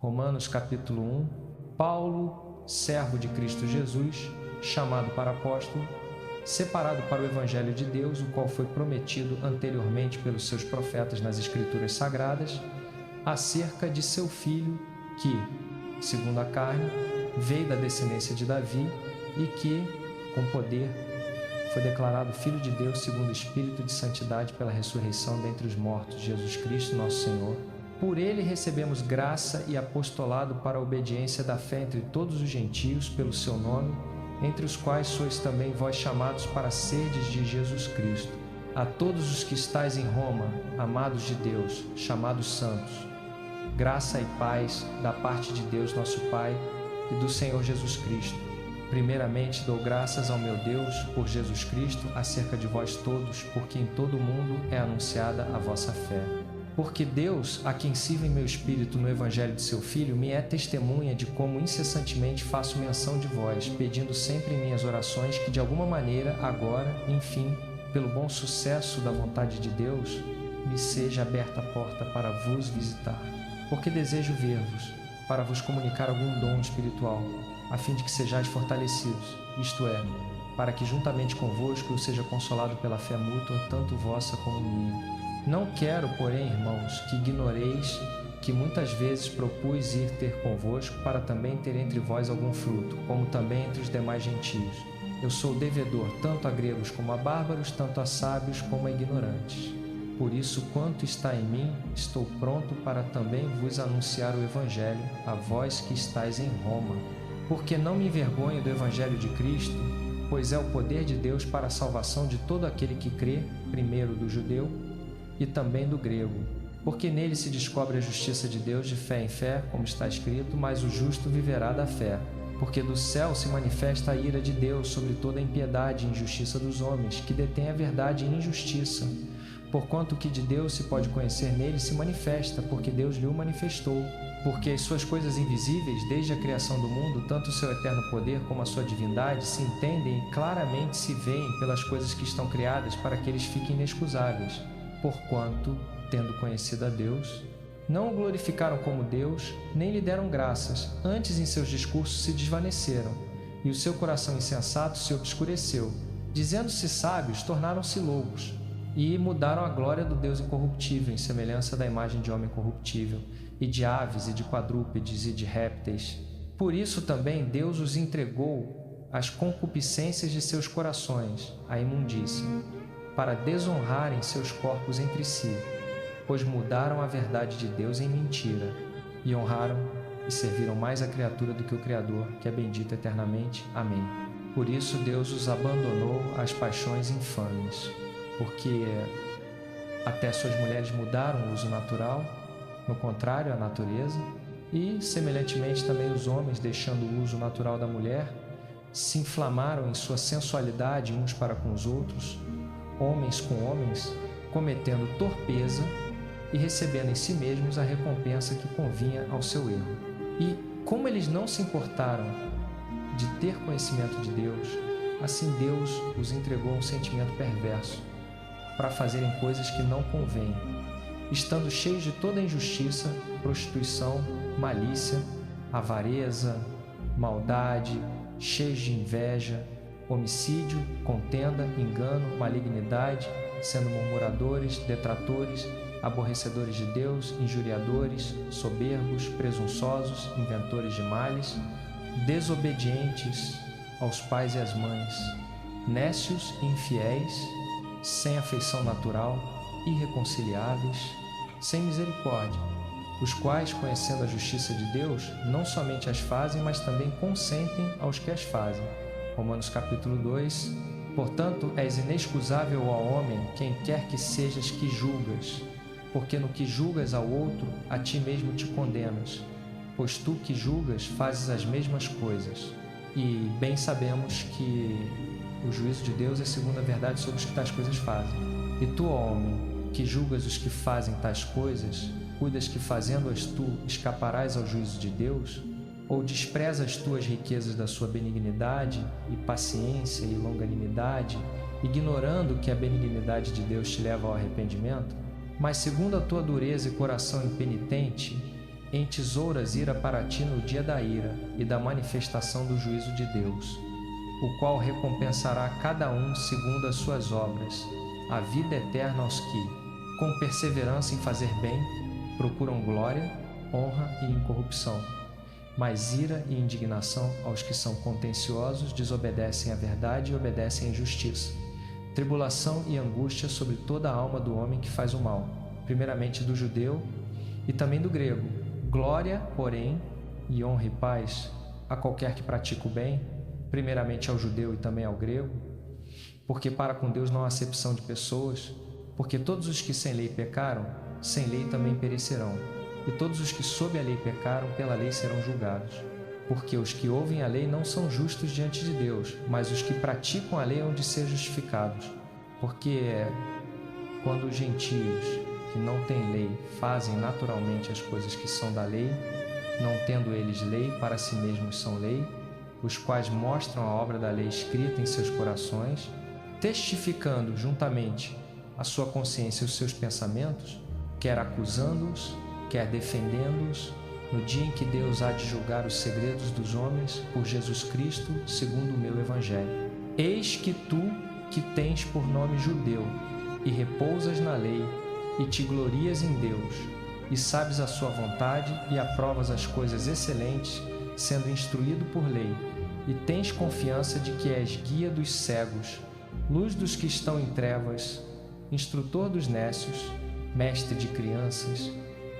Romanos capítulo 1. Paulo, servo de Cristo Jesus, chamado para apóstolo, separado para o Evangelho de Deus, o qual foi prometido anteriormente pelos seus profetas nas Escrituras Sagradas, acerca de seu Filho, que, segundo a carne, veio da descendência de Davi e que, com poder, foi declarado Filho de Deus segundo o Espírito de Santidade pela ressurreição dentre os mortos, Jesus Cristo, nosso Senhor. Por ele recebemos graça e apostolado para a obediência da fé entre todos os gentios, pelo seu nome, entre os quais sois também vós chamados para serdes de Jesus Cristo. A todos os que estáis em Roma, amados de Deus, chamados santos, graça e paz da parte de Deus nosso Pai e do Senhor Jesus Cristo. Primeiramente dou graças ao meu Deus por Jesus Cristo acerca de vós todos, porque em todo o mundo é anunciada a vossa fé. Porque Deus, a quem sirvo em meu espírito no Evangelho de seu Filho, me é testemunha de como incessantemente faço menção de vós, pedindo sempre em minhas orações que de alguma maneira, agora, enfim, pelo bom sucesso da vontade de Deus, me seja aberta a porta para vos visitar. Porque desejo ver-vos, para vos comunicar algum dom espiritual, a fim de que sejais fortalecidos, isto é, para que juntamente convosco eu seja consolado pela fé mútua, tanto vossa como minha. Não quero, porém, irmãos, que ignoreis que muitas vezes propus ir ter convosco para também ter entre vós algum fruto, como também entre os demais gentios. Eu sou devedor tanto a gregos como a bárbaros, tanto a sábios como a ignorantes. Por isso, quanto está em mim, estou pronto para também vos anunciar o Evangelho, a vós que estáis em Roma. Porque não me envergonho do Evangelho de Cristo, pois é o poder de Deus para a salvação de todo aquele que crê, primeiro do judeu e também do grego. Porque nele se descobre a justiça de Deus de fé em fé, como está escrito, mas o justo viverá da fé. Porque do céu se manifesta a ira de Deus sobre toda a impiedade e injustiça dos homens, que detêm a verdade em injustiça. Porquanto o que de Deus se pode conhecer nele se manifesta, porque Deus lhe o manifestou. Porque as suas coisas invisíveis, desde a criação do mundo, tanto o seu eterno poder como a sua divindade, se entendem e claramente se veem pelas coisas que estão criadas, para que eles fiquem inexcusáveis. Porquanto, tendo conhecido a Deus, não o glorificaram como Deus, nem lhe deram graças, antes em seus discursos se desvaneceram, e o seu coração insensato se obscureceu. Dizendo-se sábios, tornaram-se loucos, e mudaram a glória do Deus incorruptível em semelhança da imagem de homem corruptível, e de aves, e de quadrúpedes, e de répteis. Por isso também Deus os entregou às concupiscências de seus corações, à imundícia, para desonrarem seus corpos entre si, pois mudaram a verdade de Deus em mentira, e honraram e serviram mais a criatura do que o Criador, que é bendito eternamente. Amém. Por isso Deus os abandonou às paixões infames, porque até suas mulheres mudaram o uso natural, no contrário à natureza, e, semelhantemente, também os homens, deixando o uso natural da mulher, se inflamaram em sua sensualidade uns para com os outros, homens com homens, cometendo torpeza e recebendo em si mesmos a recompensa que convinha ao seu erro. E, como eles não se importaram de ter conhecimento de Deus, assim Deus os entregou a um sentimento perverso, para fazerem coisas que não convêm, estando cheios de toda injustiça, prostituição, malícia, avareza, maldade, cheios de inveja, homicídio, contenda, engano, malignidade, sendo murmuradores, detratores, aborrecedores de Deus, injuriadores, soberbos, presunçosos, inventores de males, desobedientes aos pais e às mães, nécios e infiéis, sem afeição natural, irreconciliáveis, sem misericórdia, os quais, conhecendo a justiça de Deus, não somente as fazem, mas também consentem aos que as fazem. Romanos capítulo 2. Portanto, és inexcusável ao homem, quem quer que sejas que julgas, porque no que julgas ao outro, a ti mesmo te condenas, pois tu que julgas fazes as mesmas coisas. E bem sabemos que o juízo de Deus é segundo a verdade sobre os que tais coisas fazem. E tu, ó homem, que julgas os que fazem tais coisas, cuidas que fazendo-as tu escaparás ao juízo de Deus? Ou desprezas tu as riquezas da sua benignidade e paciência e longanimidade, ignorando que a benignidade de Deus te leva ao arrependimento? Mas segundo a tua dureza e coração impenitente, Entesouras ira para ti no dia da ira e da manifestação do juízo de Deus, o qual recompensará cada um segundo as suas obras, a vida eterna aos que, com perseverança em fazer bem, procuram glória, honra e incorrupção. Mas ira e indignação aos que são contenciosos, desobedecem à verdade e obedecem à injustiça. Tribulação e angústia sobre toda a alma do homem que faz o mal, primeiramente do judeu e também do grego. Glória, porém, e honra e paz a qualquer que pratica o bem, primeiramente ao judeu e também ao grego, porque para com Deus não há acepção de pessoas, porque todos os que sem lei pecaram, sem lei também perecerão, e todos os que sob a lei pecaram, pela lei serão julgados. Porque os que ouvem a lei não são justos diante de Deus, mas os que praticam a lei hão de ser justificados. Porque quando os gentios, que não têm lei, fazem naturalmente as coisas que são da lei, não tendo eles lei, para si mesmos são lei, os quais mostram a obra da lei escrita em seus corações, testificando juntamente a sua consciência e os seus pensamentos, quer acusando-os, quer defendendo-os, no dia em que Deus há de julgar os segredos dos homens por Jesus Cristo, segundo o meu Evangelho. Eis que tu, que tens por nome judeu, e repousas na lei, e te glorias em Deus, e sabes a sua vontade, e aprovas as coisas excelentes, sendo instruído por lei, e tens confiança de que és guia dos cegos, luz dos que estão em trevas, instrutor dos nécios, mestre de crianças,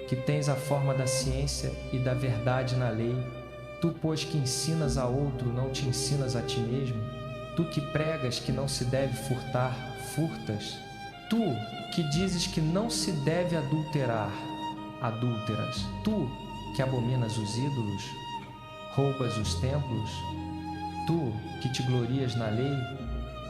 que tens a forma da ciência e da verdade na lei, tu, pois, que ensinas a outro, não te ensinas a ti mesmo? Tu que pregas que não se deve furtar, furtas? Tu que dizes que não se deve adulterar, adúlteras? Tu que abominas os ídolos, roubas os templos? Tu que te glorias na lei,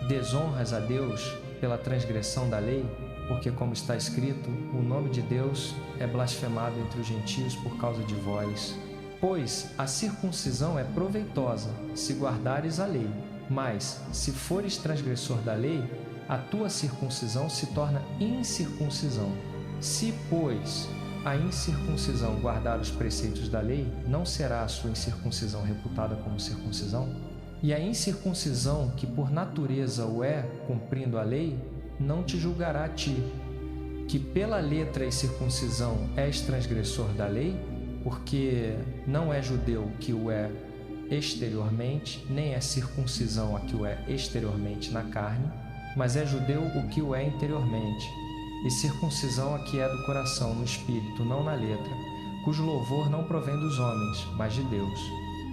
desonras a Deus pela transgressão da lei? Porque, como está escrito, o nome de Deus é blasfemado entre os gentios por causa de vós. Pois a circuncisão é proveitosa, se guardares a lei. Mas, se fores transgressor da lei, a tua circuncisão se torna incircuncisão. Se, pois, a incircuncisão guardar os preceitos da lei, não será a sua incircuncisão reputada como circuncisão? E a incircuncisão, que por natureza o é, cumprindo a lei, não te julgará a ti, que pela letra e circuncisão és transgressor da lei, porque não é judeu que o é exteriormente, nem é circuncisão a que o é exteriormente na carne, mas é judeu o que o é interiormente, e circuncisão a que é do coração, no espírito, não na letra, cujo louvor não provém dos homens, mas de Deus.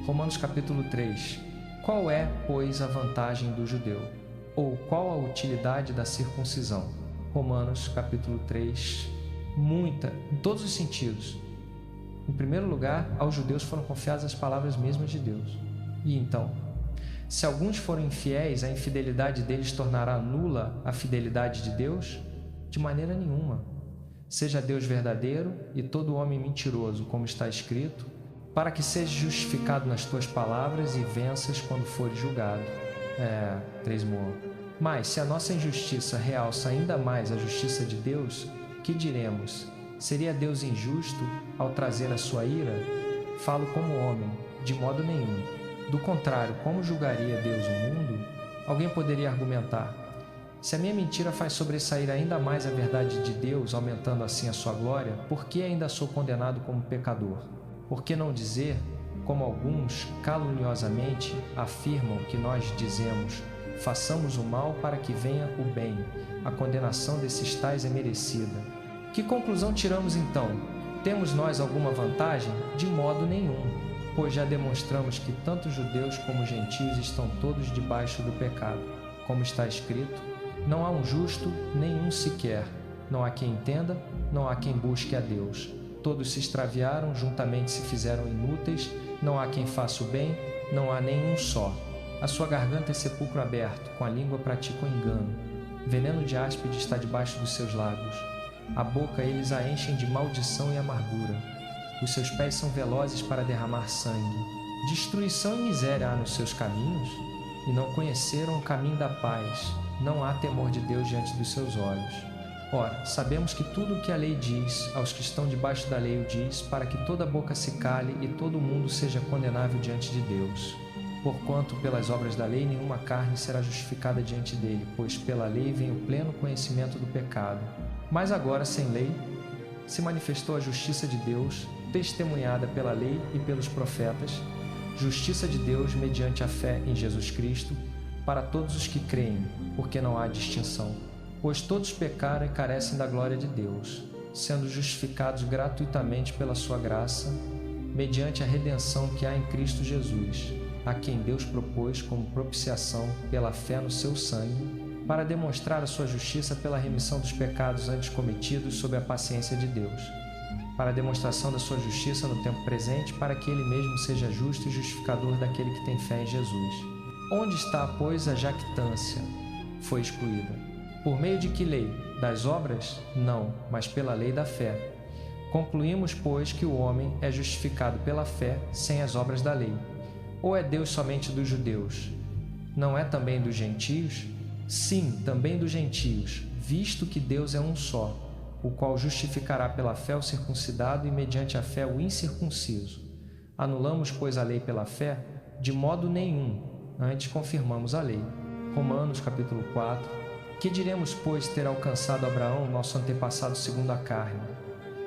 Romanos capítulo 3. Qual é, pois, a vantagem do judeu? Ou qual a utilidade da circuncisão? Romanos capítulo 3, muita, em todos os sentidos. Em primeiro lugar, aos judeus foram confiadas as palavras mesmas de Deus. E então, se alguns forem infiéis, a infidelidade deles tornará nula a fidelidade de Deus? De maneira nenhuma. Seja Deus verdadeiro e todo homem mentiroso, como está escrito, para que sejas justificado nas tuas palavras e venças quando fores julgado. 3 Mas, se a nossa injustiça realça ainda mais a justiça de Deus, que diremos? Seria Deus injusto ao trazer a sua ira? Falo como homem, de modo nenhum. Do contrário, como julgaria Deus o mundo? Alguém poderia argumentar: se a minha mentira faz sobressair ainda mais a verdade de Deus, aumentando assim a sua glória, por que ainda sou condenado como pecador? Por que não dizer, como alguns caluniosamente afirmam que nós dizemos: façamos o mal para que venha o bem, a condenação desses tais é merecida? Que conclusão tiramos então? Temos nós alguma vantagem? De modo nenhum, pois já demonstramos que tanto judeus como gentios estão todos debaixo do pecado. Como está escrito: não há um justo, nenhum sequer. Não há quem entenda, não há quem busque a Deus. Todos se extraviaram, juntamente se fizeram inúteis, não há quem faça o bem, não há nenhum só. A sua garganta é sepulcro aberto, com a língua pratica o engano. Veneno de áspide está debaixo dos seus lábios. A boca eles a enchem de maldição e amargura. Os seus pés são velozes para derramar sangue. Destruição e miséria há nos seus caminhos, e não conheceram o caminho da paz. Não há temor de Deus diante dos seus olhos. Ora, sabemos que tudo o que a lei diz, aos que estão debaixo da lei o diz, para que toda boca se cale e todo mundo seja condenável diante de Deus. Porquanto, pelas obras da lei, nenhuma carne será justificada diante dele, pois pela lei vem o pleno conhecimento do pecado. Mas agora, sem lei, se manifestou a justiça de Deus, testemunhada pela lei e pelos profetas, justiça de Deus mediante a fé em Jesus Cristo, para todos os que creem, porque não há distinção. Pois todos pecaram e carecem da glória de Deus, sendo justificados gratuitamente pela sua graça, mediante a redenção que há em Cristo Jesus, a quem Deus propôs como propiciação pela fé no seu sangue, para demonstrar a sua justiça pela remissão dos pecados antes cometidos sob a paciência de Deus, para a demonstração da sua justiça no tempo presente, para que ele mesmo seja justo e justificador daquele que tem fé em Jesus. Onde está, pois, a jactância? Foi excluída. Por meio de que lei? Das obras? Não, mas pela lei da fé. Concluímos, pois, que o homem é justificado pela fé sem as obras da lei. Ou é Deus somente dos judeus? Não é também dos gentios? Sim, também dos gentios, visto que Deus é um só, o qual justificará pela fé o circuncidado e mediante a fé o incircunciso. Anulamos, pois, a lei pela fé? De modo nenhum, antes confirmamos a lei. Romanos capítulo 4. Que diremos, pois, ter alcançado Abraão, nosso antepassado segundo a carne?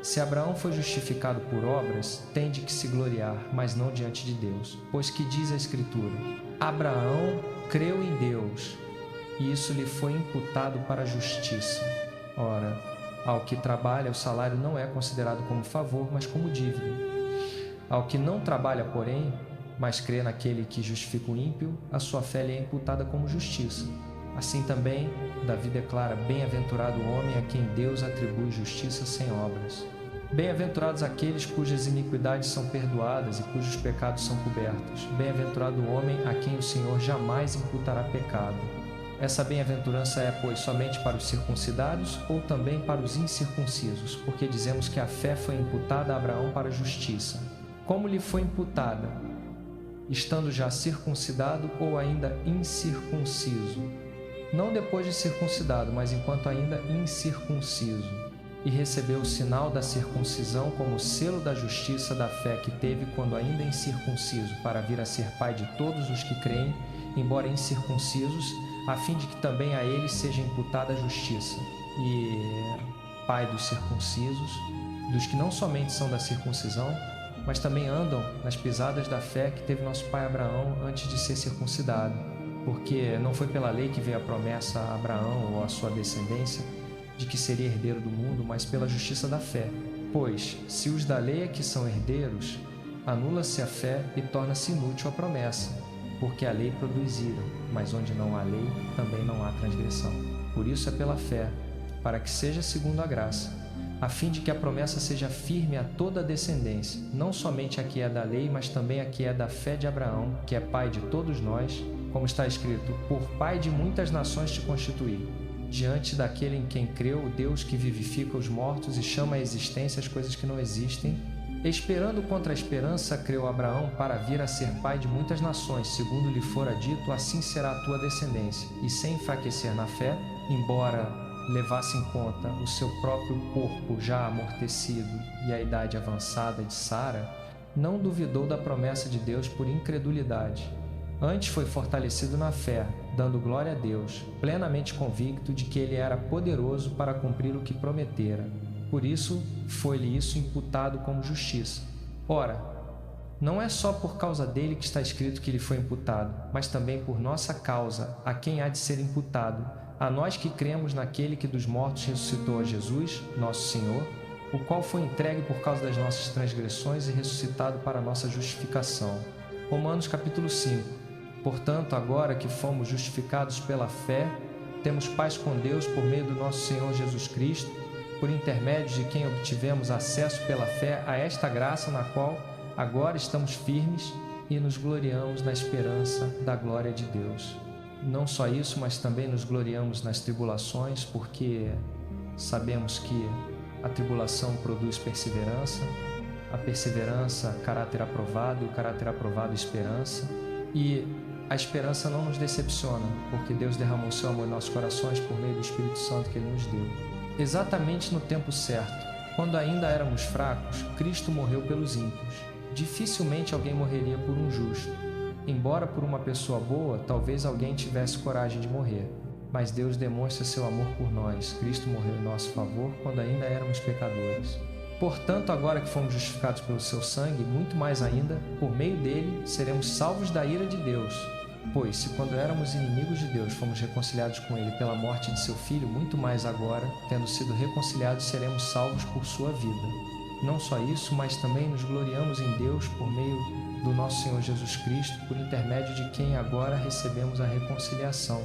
Se Abraão foi justificado por obras, tem de que se gloriar, mas não diante de Deus. Pois que diz a Escritura? Abraão creu em Deus, e isso lhe foi imputado para a justiça. Ora, ao que trabalha, o salário não é considerado como favor, mas como dívida. Ao que não trabalha, porém, mas crê naquele que justifica o ímpio, a sua fé lhe é imputada como justiça. Assim também, Davi declara: bem-aventurado o homem a quem Deus atribui justiça sem obras. Bem-aventurados aqueles cujas iniquidades são perdoadas e cujos pecados são cobertos. Bem-aventurado o homem a quem o Senhor jamais imputará pecado. Essa bem-aventurança é, pois, somente para os circuncidados ou também para os incircuncisos? Porque dizemos que a fé foi imputada a Abraão para a justiça. Como lhe foi imputada? Estando já circuncidado ou ainda incircunciso? Não depois de circuncidado, mas enquanto ainda incircunciso. E recebeu o sinal da circuncisão como selo da justiça da fé que teve quando ainda incircunciso, para vir a ser pai de todos os que creem, embora incircuncisos, a fim de que também a eles seja imputada a justiça. E pai dos circuncisos, dos que não somente são da circuncisão, mas também andam nas pisadas da fé que teve nosso pai Abraão antes de ser circuncidado. Porque não foi pela lei que veio a promessa a Abraão ou a sua descendência de que seria herdeiro do mundo, mas pela justiça da fé. Pois, se os da lei é que são herdeiros, anula-se a fé e torna-se inútil a promessa, porque a lei produz ira, mas onde não há lei, também não há transgressão. Por isso é pela fé, para que seja segundo a graça, a fim de que a promessa seja firme a toda a descendência, não somente a que é da lei, mas também a que é da fé de Abraão, que é pai de todos nós, como está escrito: por pai de muitas nações te constituí. Diante daquele em quem creu, o Deus que vivifica os mortos e chama à existência as coisas que não existem, esperando contra a esperança, creu Abraão para vir a ser pai de muitas nações, segundo lhe fora dito, assim será a tua descendência. E sem enfraquecer na fé, embora levasse em conta o seu próprio corpo já amortecido e a idade avançada de Sara, não duvidou da promessa de Deus por incredulidade. Antes foi fortalecido na fé, dando glória a Deus, plenamente convicto de que ele era poderoso para cumprir o que prometera. Por isso, foi-lhe isso imputado como justiça. Ora, não é só por causa dele que está escrito que lhe foi imputado, mas também por nossa causa, a quem há de ser imputado, a nós que cremos naquele que dos mortos ressuscitou a Jesus, nosso Senhor, o qual foi entregue por causa das nossas transgressões e ressuscitado para a nossa justificação. Romanos capítulo 5. Portanto, agora que fomos justificados pela fé, temos paz com Deus por meio do nosso Senhor Jesus Cristo, por intermédio de quem obtivemos acesso pela fé a esta graça na qual agora estamos firmes e nos gloriamos na esperança da glória de Deus. Não só isso, mas também nos gloriamos nas tribulações, porque sabemos que a tribulação produz perseverança, a perseverança, caráter aprovado, e o caráter aprovado, esperança. E a esperança não nos decepciona, porque Deus derramou o seu amor em nossos corações por meio do Espírito Santo que Ele nos deu. Exatamente no tempo certo, quando ainda éramos fracos, Cristo morreu pelos ímpios. Dificilmente alguém morreria por um justo. Embora por uma pessoa boa, talvez alguém tivesse coragem de morrer. Mas Deus demonstra seu amor por nós. Cristo morreu em nosso favor quando ainda éramos pecadores. Portanto, agora que fomos justificados pelo seu sangue, muito mais ainda, por meio dele, seremos salvos da ira de Deus. Pois, se quando éramos inimigos de Deus, fomos reconciliados com ele pela morte de seu Filho, muito mais agora, tendo sido reconciliados, seremos salvos por sua vida. Não só isso, mas também nos gloriamos em Deus por meio do nosso Senhor Jesus Cristo, por intermédio de quem agora recebemos a reconciliação.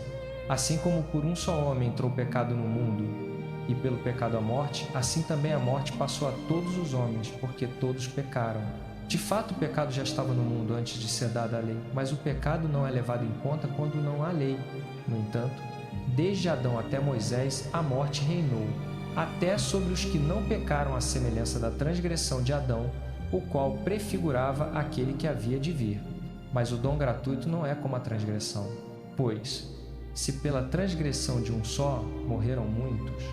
Assim como por um só homem entrou o pecado no mundo, e pelo pecado a morte, assim também a morte passou a todos os homens, porque todos pecaram. De fato, o pecado já estava no mundo antes de ser dada a lei, mas o pecado não é levado em conta quando não há lei. No entanto, desde Adão até Moisés, a morte reinou, até sobre os que não pecaram à semelhança da transgressão de Adão, o qual prefigurava aquele que havia de vir. Mas o dom gratuito não é como a transgressão. Pois, se pela transgressão de um só morreram muitos,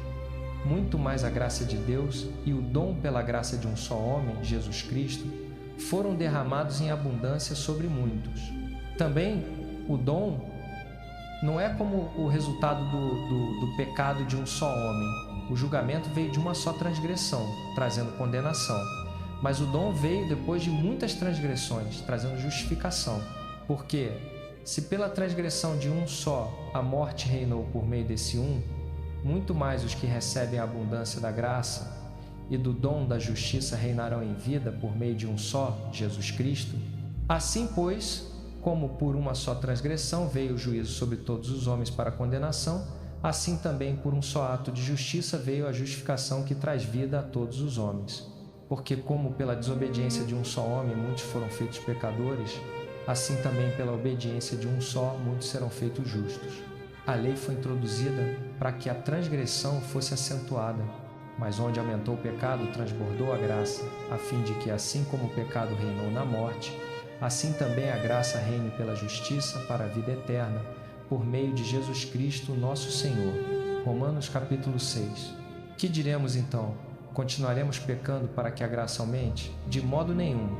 muito mais a graça de Deus e o dom pela graça de um só homem, Jesus Cristo, foram derramados em abundância sobre muitos. Também o dom não é como o resultado do pecado de um só homem. O julgamento veio de uma só transgressão, trazendo condenação. Mas o dom veio depois de muitas transgressões, trazendo justificação. Porque, se pela transgressão de um só a morte reinou por meio desse um, muito mais os que recebem a abundância da graça e do dom da justiça reinarão em vida por meio de um só, Jesus Cristo. Assim, pois, como por uma só transgressão veio o juízo sobre todos os homens para condenação, assim também por um só ato de justiça veio a justificação que traz vida a todos os homens. Porque como pela desobediência de um só homem muitos foram feitos pecadores, assim também pela obediência de um só muitos serão feitos justos. A lei foi introduzida para que a transgressão fosse acentuada, mas onde aumentou o pecado, transbordou a graça, a fim de que, assim como o pecado reinou na morte, assim também a graça reine pela justiça para a vida eterna, por meio de Jesus Cristo, nosso Senhor. Romanos capítulo 6. Que diremos então? Continuaremos pecando para que a graça aumente? De modo nenhum.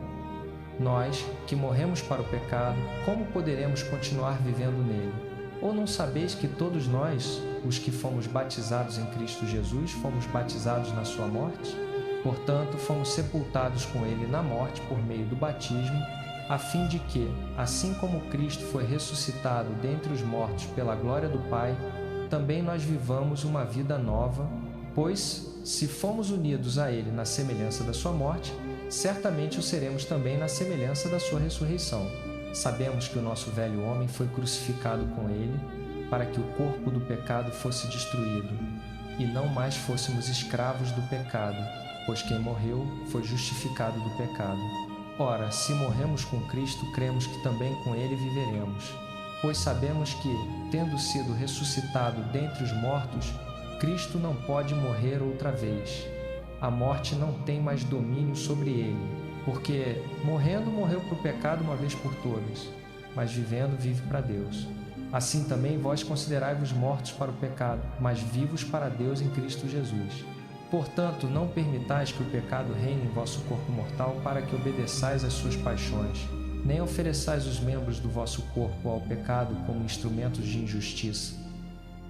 Nós, que morremos para o pecado, como poderemos continuar vivendo nele? Ou não sabeis que todos nós, os que fomos batizados em Cristo Jesus, fomos batizados na sua morte? Portanto, fomos sepultados com ele na morte por meio do batismo, a fim de que, assim como Cristo foi ressuscitado dentre os mortos pela glória do Pai, também nós vivamos uma vida nova, pois, se fomos unidos a ele na semelhança da sua morte, certamente o seremos também na semelhança da sua ressurreição. Sabemos que o nosso velho homem foi crucificado com ele, para que o corpo do pecado fosse destruído, e não mais fôssemos escravos do pecado, pois quem morreu foi justificado do pecado. Ora, se morremos com Cristo, cremos que também com ele viveremos, pois sabemos que, tendo sido ressuscitado dentre os mortos, Cristo não pode morrer outra vez. A morte não tem mais domínio sobre ele, porque, morrendo, morreu para o pecado uma vez por todas, mas vivendo, vive para Deus. Assim também vós considerai-vos mortos para o pecado, mas vivos para Deus em Cristo Jesus. Portanto, não permitais que o pecado reine em vosso corpo mortal para que obedeçais às suas paixões, nem ofereçais os membros do vosso corpo ao pecado como instrumentos de injustiça.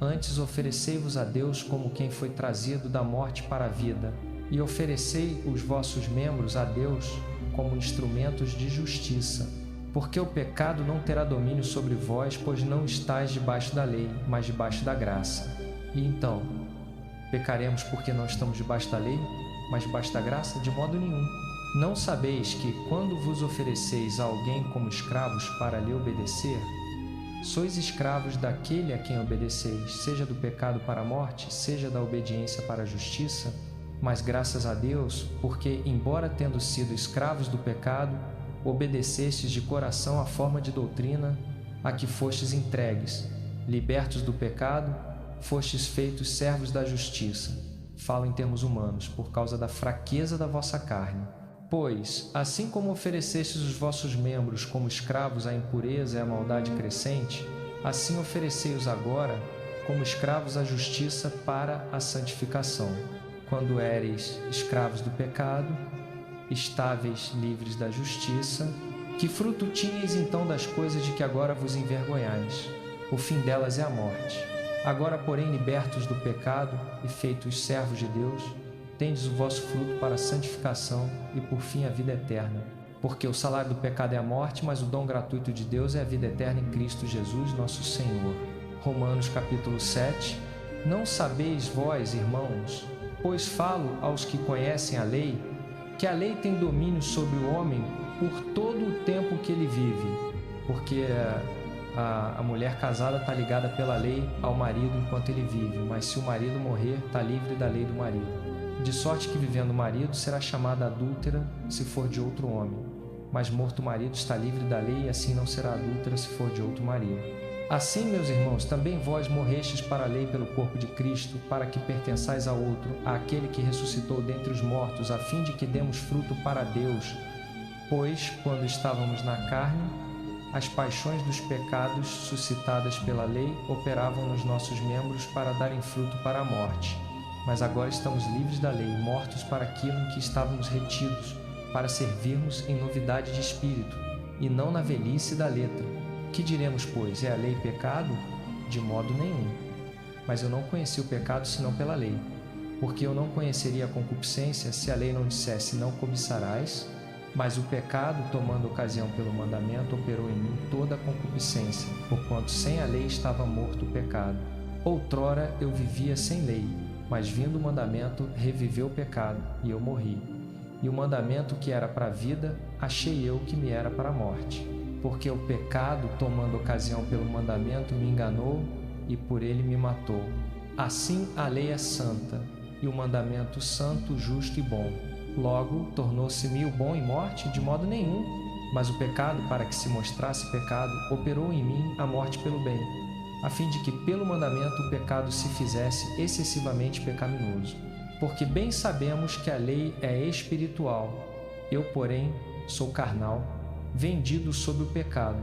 Antes oferecei-vos a Deus como quem foi trazido da morte para a vida, e oferecei os vossos membros a Deus como instrumentos de justiça. Porque o pecado não terá domínio sobre vós, pois não estáis debaixo da lei, mas debaixo da graça. E então, pecaremos porque não estamos debaixo da lei, mas debaixo da graça? De modo nenhum. Não sabeis que, quando vos ofereceis a alguém como escravos para lhe obedecer, sois escravos daquele a quem obedeceis, seja do pecado para a morte, seja da obediência para a justiça? Mas graças a Deus, porque, embora tendo sido escravos do pecado, obedecestes de coração à forma de doutrina a que fostes entregues. Libertos do pecado, fostes feitos servos da justiça. Falo em termos humanos, por causa da fraqueza da vossa carne. Pois, assim como oferecestes os vossos membros como escravos à impureza e à maldade crescente, assim oferecei-os agora como escravos à justiça para a santificação. Quando éreis escravos do pecado, estáveis livres da justiça, que fruto tinhais então das coisas de que agora vos envergonhais? O fim delas é a morte. Agora, porém, libertos do pecado e feitos servos de Deus, tendes o vosso fruto para a santificação e, por fim, a vida eterna. Porque o salário do pecado é a morte, mas o dom gratuito de Deus é a vida eterna em Cristo Jesus, nosso Senhor. Romanos capítulo 7. Não sabeis vós, irmãos, pois falo aos que conhecem a lei, que a lei tem domínio sobre o homem por todo o tempo que ele vive, porque a mulher casada está ligada pela lei ao marido enquanto ele vive, mas se o marido morrer, está livre da lei do marido. De sorte que, vivendo o marido, será chamada adúltera se for de outro homem, mas morto o marido está livre da lei e assim não será adúltera se for de outro marido. Assim, meus irmãos, também vós morrestes para a lei pelo corpo de Cristo, para que pertençais a outro, àquele que ressuscitou dentre os mortos, a fim de que demos fruto para Deus. Pois, quando estávamos na carne, as paixões dos pecados suscitadas pela lei operavam nos nossos membros para darem fruto para a morte. Mas agora estamos livres da lei, mortos para aquilo em que estávamos retidos, para servirmos em novidade de espírito, e não na velhice da letra. Que diremos, pois? É a lei pecado? De modo nenhum. Mas eu não conheci o pecado senão pela lei, porque eu não conheceria a concupiscência se a lei não dissesse não cobiçarás. Mas o pecado, tomando ocasião pelo mandamento, operou em mim toda a concupiscência, porquanto sem a lei estava morto o pecado. Outrora eu vivia sem lei, mas vindo o mandamento, reviveu o pecado, e eu morri. E o mandamento que era para a vida, achei eu que me era para a morte. Porque o pecado, tomando ocasião pelo mandamento, me enganou e por ele me matou. Assim a lei é santa, e o mandamento santo, justo e bom. Logo, tornou-se-me o bom em morte? De modo nenhum. Mas o pecado, para que se mostrasse pecado, operou em mim a morte pelo bem, a fim de que pelo mandamento o pecado se fizesse excessivamente pecaminoso. Porque bem sabemos que a lei é espiritual, eu, porém, sou carnal, vendido sob o pecado,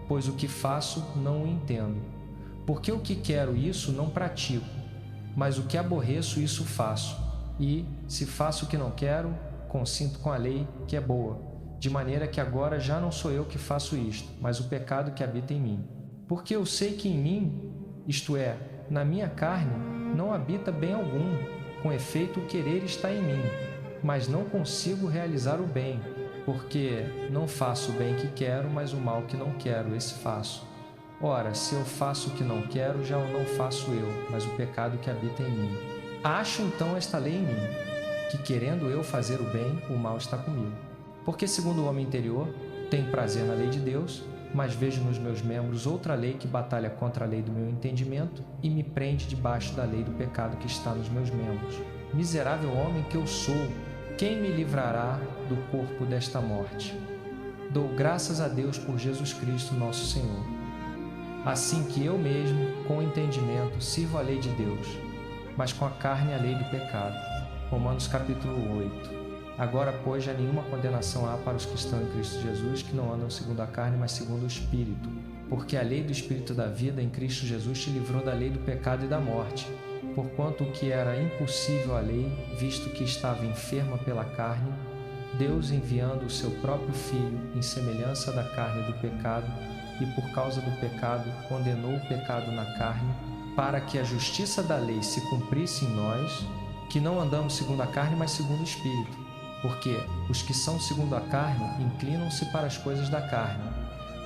pois o que faço não o entendo. Porque o que quero, isso não pratico, mas o que aborreço, isso faço. E, se faço o que não quero, consinto com a lei que é boa, de maneira que agora já não sou eu que faço isto, mas o pecado que habita em mim. Porque eu sei que em mim, isto é, na minha carne, não habita bem algum. Com efeito, o querer está em mim, mas não consigo realizar o bem, porque não faço o bem que quero, mas o mal que não quero, esse faço. Ora, se eu faço o que não quero, já o não faço eu, mas o pecado que habita em mim. Acho então esta lei em mim, que querendo eu fazer o bem, o mal está comigo. Porque segundo o homem interior, tenho prazer na lei de Deus, mas vejo nos meus membros outra lei que batalha contra a lei do meu entendimento e me prende debaixo da lei do pecado que está nos meus membros. Miserável homem que eu sou, quem me livrará do corpo desta morte? Dou graças a Deus por Jesus Cristo, nosso Senhor. Assim que eu mesmo, com entendimento, sirvo a lei de Deus, mas com a carne a lei do pecado. Romanos capítulo 8. Agora, pois, já nenhuma condenação há para os que estão em Cristo Jesus, que não andam segundo a carne, mas segundo o Espírito. Porque a lei do Espírito da vida em Cristo Jesus te livrou da lei do pecado e da morte. Porquanto o que era impossível à lei, visto que estava enferma pela carne, Deus, enviando o seu próprio Filho em semelhança da carne do pecado, e por causa do pecado condenou o pecado na carne, para que a justiça da lei se cumprisse em nós, que não andamos segundo a carne, mas segundo o Espírito. Porque os que são segundo a carne inclinam-se para as coisas da carne,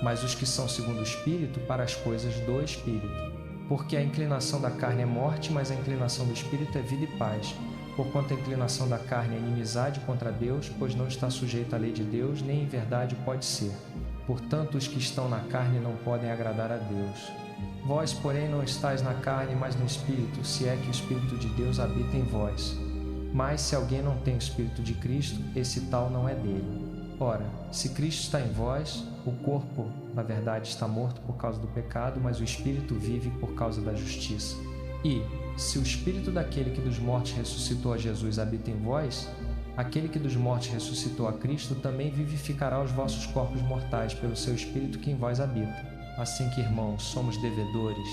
mas os que são segundo o Espírito para as coisas do Espírito. Porque a inclinação da carne é morte, mas a inclinação do Espírito é vida e paz. Porquanto a inclinação da carne é inimizade contra Deus, pois não está sujeita à lei de Deus, nem em verdade pode ser. Portanto, os que estão na carne não podem agradar a Deus. Vós, porém, não estáis na carne, mas no Espírito, se é que o Espírito de Deus habita em vós. Mas se alguém não tem o Espírito de Cristo, esse tal não é dele. Ora, se Cristo está em vós, o corpo, na verdade, está morto por causa do pecado, mas o Espírito vive por causa da justiça. E, se o Espírito daquele que dos mortos ressuscitou a Jesus habita em vós, aquele que dos mortos ressuscitou a Cristo também vivificará os vossos corpos mortais pelo seu Espírito que em vós habita. Assim que, irmãos, somos devedores,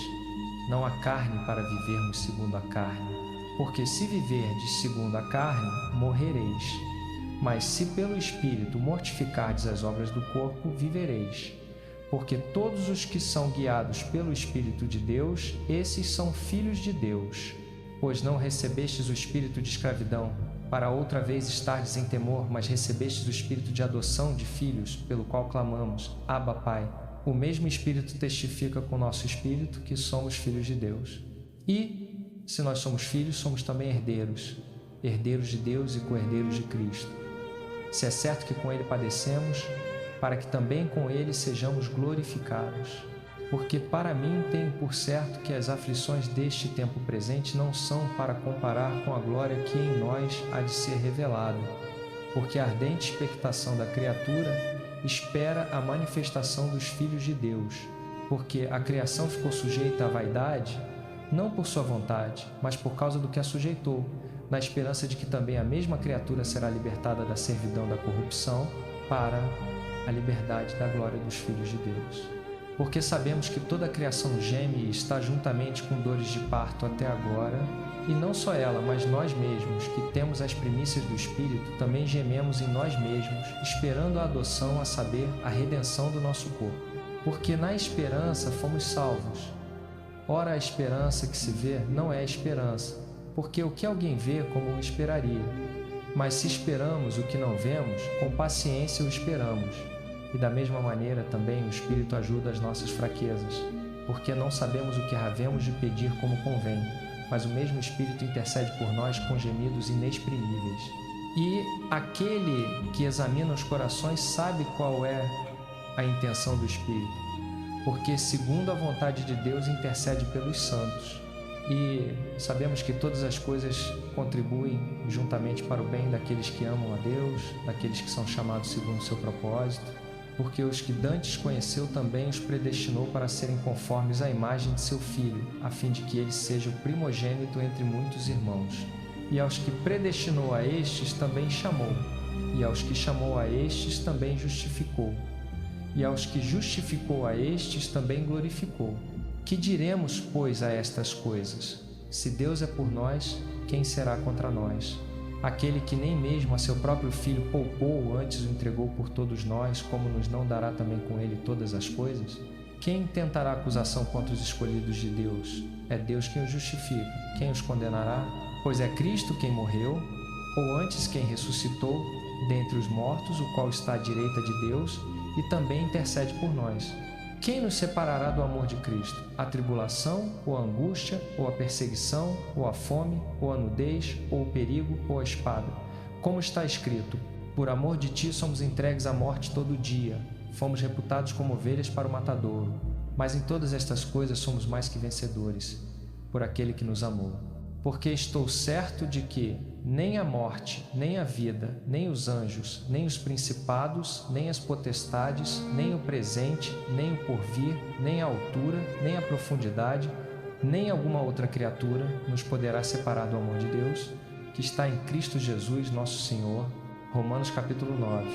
não há carne para vivermos segundo a carne. Porque se viverdes segundo a carne, morrereis. Mas se pelo Espírito mortificardes as obras do corpo, vivereis. Porque todos os que são guiados pelo Espírito de Deus, esses são filhos de Deus. Pois não recebestes o espírito de escravidão, para outra vez estardes em temor, mas recebestes o espírito de adoção de filhos, pelo qual clamamos, Abba, Pai. O mesmo Espírito testifica com o nosso espírito que somos filhos de Deus. E, se nós somos filhos, somos também herdeiros, herdeiros de Deus e co-herdeiros de Cristo. Se é certo que com Ele padecemos, para que também com Ele sejamos glorificados. Porque para mim tenho por certo que as aflições deste tempo presente não são para comparar com a glória que em nós há de ser revelada. Porque a ardente expectação da criatura espera a manifestação dos filhos de Deus. Porque a criação ficou sujeita à vaidade, não por sua vontade, mas por causa do que a sujeitou, na esperança de que também a mesma criatura será libertada da servidão da corrupção para a liberdade da glória dos filhos de Deus. Porque sabemos que toda a criação geme e está juntamente com dores de parto até agora, e não só ela, mas nós mesmos, que temos as primícias do Espírito, também gememos em nós mesmos, esperando a adoção, a saber, a redenção do nosso corpo. Porque na esperança fomos salvos. Ora, a esperança que se vê não é esperança, porque o que alguém vê como o esperaria. Mas se esperamos o que não vemos, com paciência o esperamos. E da mesma maneira também o Espírito ajuda as nossas fraquezas, porque não sabemos o que havemos de pedir como convém, mas o mesmo Espírito intercede por nós com gemidos inexprimíveis. E aquele que examina os corações sabe qual é a intenção do Espírito, porque segundo a vontade de Deus intercede pelos santos. E sabemos que todas as coisas contribuem juntamente para o bem daqueles que amam a Deus, daqueles que são chamados segundo o seu propósito, porque os que dantes conheceu também os predestinou para serem conformes à imagem de seu Filho, a fim de que ele seja o primogênito entre muitos irmãos. E aos que predestinou a estes também chamou, e aos que chamou a estes também justificou, e aos que justificou a estes também glorificou. Que diremos, pois, a estas coisas? Se Deus é por nós, quem será contra nós? Aquele que nem mesmo a seu próprio Filho poupou, antes o entregou por todos nós, como nos não dará também com ele todas as coisas? Quem tentará acusação contra os escolhidos de Deus? É Deus quem os justifica. Quem os condenará? Pois é Cristo quem morreu, ou antes quem ressuscitou dentre os mortos, o qual está à direita de Deus e também intercede por nós. Quem nos separará do amor de Cristo? A tribulação, ou a angústia, ou a perseguição, ou a fome, ou a nudez, ou o perigo, ou a espada? Como está escrito, por amor de ti somos entregues à morte todo dia, fomos reputados como ovelhas para o matadouro. Mas em todas estas coisas somos mais que vencedores, por aquele que nos amou. Porque estou certo de que nem a morte, nem a vida, nem os anjos, nem os principados, nem as potestades, nem o presente, nem o porvir, nem a altura, nem a profundidade, nem alguma outra criatura nos poderá separar do amor de Deus, que está em Cristo Jesus, nosso Senhor. Romanos capítulo 9.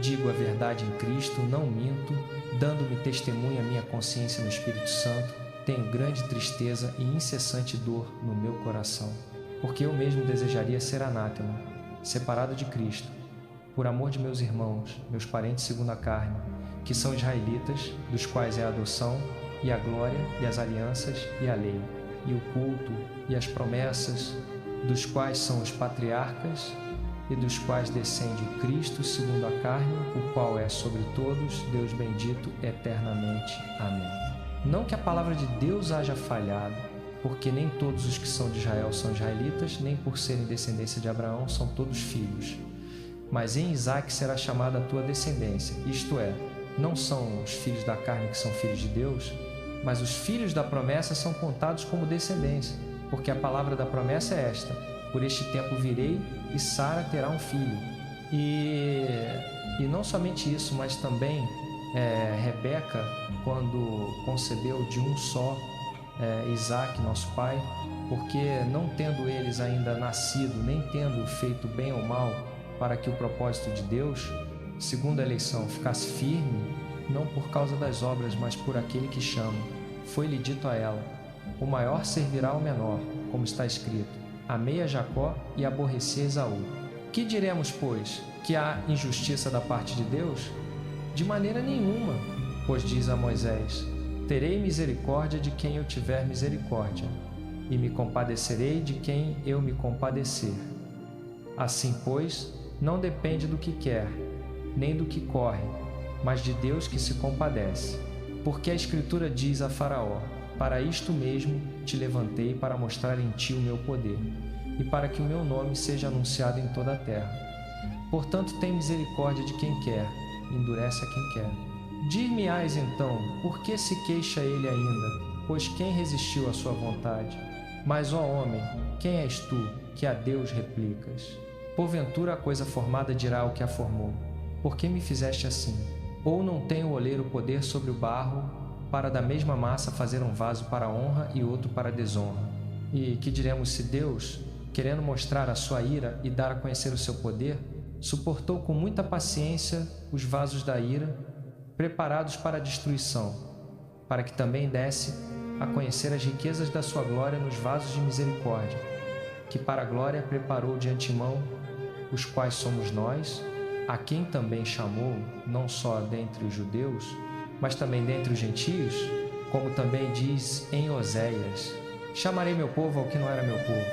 Digo a verdade em Cristo, não minto, dando-me testemunha a minha consciência no Espírito Santo. Tenho grande tristeza e incessante dor no meu coração, porque eu mesmo desejaria ser anátema, separado de Cristo, por amor de meus irmãos, meus parentes segundo a carne, que são israelitas, dos quais é a adoção, e a glória, e as alianças, e a lei, e o culto, e as promessas, dos quais são os patriarcas, e dos quais descende o Cristo segundo a carne, o qual é sobre todos, Deus bendito eternamente. Amém. Não que a palavra de Deus haja falhado, porque nem todos os que são de Israel são israelitas, nem por serem descendência de Abraão são todos filhos. Mas em Isaque será chamada a tua descendência, isto é, não são os filhos da carne que são filhos de Deus, mas os filhos da promessa são contados como descendência, porque a palavra da promessa é esta: por este tempo virei e Sara terá um filho. E não somente isso, mas também Rebeca, quando concebeu de um só Isaque, nosso pai, porque não tendo eles ainda nascido, nem tendo feito bem ou mal, para que o propósito de Deus, segundo a eleição, ficasse firme, não por causa das obras, mas por aquele que chama, foi-lhe dito a ela: o maior servirá ao menor, como está escrito: amei a Jacó e aborreci a Esaú. Que diremos, pois? Que há injustiça da parte de Deus? De maneira nenhuma, pois diz a Moisés: terei misericórdia de quem eu tiver misericórdia, e me compadecerei de quem eu me compadecer. Assim, pois, não depende do que quer, nem do que corre, mas de Deus que se compadece. Porque a Escritura diz a Faraó: para isto mesmo te levantei, para mostrar em ti o meu poder, e para que o meu nome seja anunciado em toda a terra. Portanto, tem misericórdia de quem quer, endurece a quem quer. Dir-me-ás então, por que se queixa ele ainda? Pois quem resistiu à sua vontade? Mas, ó homem, quem és tu, que a Deus replicas? Porventura a coisa formada dirá ao que a formou: por que me fizeste assim? Ou não tem o oleiro poder sobre o barro, para da mesma massa fazer um vaso para a honra e outro para a desonra? E que diremos se Deus, querendo mostrar a sua ira e dar a conhecer o seu poder, suportou com muita paciência os vasos da ira, preparados para a destruição, para que também desse a conhecer as riquezas da sua glória nos vasos de misericórdia, que para a glória preparou de antemão, os quais somos nós, a quem também chamou, não só dentre os judeus, mas também dentre os gentios, como também diz em Oséias: chamarei meu povo ao que não era meu povo,